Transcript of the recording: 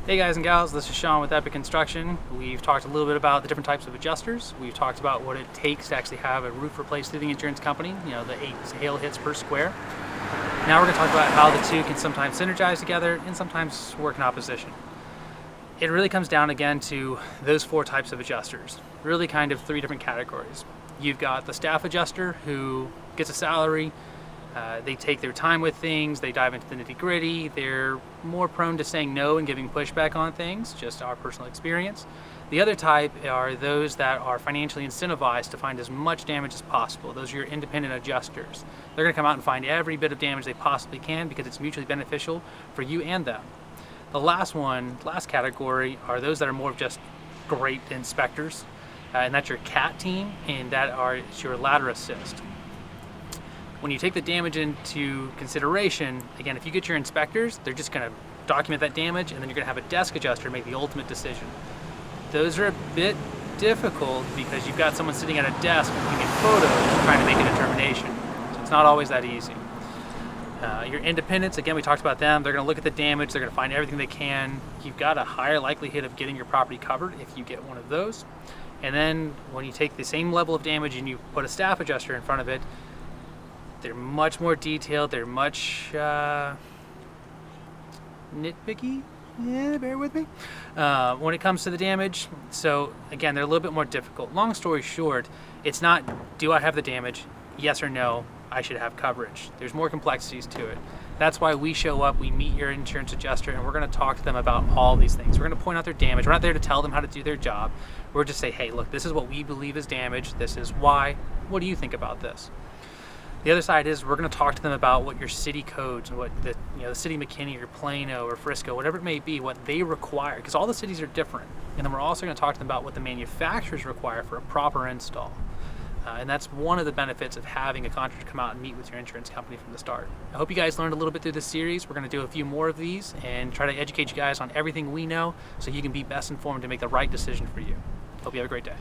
Hey guys and gals, this is Shawn with Epic Construction. We've talked a little bit about the different types of adjusters. We've talked about what it takes to actually have a roof replaced through the insurance company, the 8 hail hits per square. Now we're going to talk about how the two can sometimes synergize together and sometimes work in opposition. It really comes down again to those 4 types of adjusters, really kind of 3 different categories. You've got the staff adjuster who gets a salary. They take their time with things, they dive into the nitty-gritty, they're more prone to saying no and giving pushback on things, just our personal experience. The other type are those that are financially incentivized to find as much damage as possible. Those are your independent adjusters. They're going to come out and find every bit of damage they possibly can because it's mutually beneficial for you and them. The last category, are those that are more of just great inspectors, and that's your CAT team, and it's your ladder assist. When you take the damage into consideration, again, if you get your inspectors, they're just going to document that damage, and then you're going to have a desk adjuster make the ultimate decision. Those are a bit difficult because you've got someone sitting at a desk looking at photos trying to make a determination. So it's not always that easy. Your independents, again, we talked about them. They're going to look at the damage. They're going to find everything they can. You've got a higher likelihood of getting your property covered if you get one of those. And then when you take the same level of damage and you put a staff adjuster in front of it, they're much more detailed, they're much nitpicky, bear with me, when it comes to the damage. So again, they're a little bit more difficult. Long story short, it's not, do I have the damage? Yes or no, I should have coverage. There's more complexities to it. That's why we show up, we meet your insurance adjuster, and we're gonna talk to them about all these things. We're gonna point out their damage. We're not there to tell them how to do their job. We're just say, hey, look, this is what we believe is damage, this is why. What do you think about this? The other side is we're going to talk to them about what your city codes and what the city of McKinney or Plano or Frisco, whatever it may be, what they require, because all the cities are different. And then we're also going to talk to them about what the manufacturers require for a proper install. And that's one of the benefits of having a contractor come out and meet with your insurance company from the start. I hope you guys learned a little bit through this series. We're going to do a few more of these and try to educate you guys on everything we know so you can be best informed to make the right decision for you. Hope you have a great day.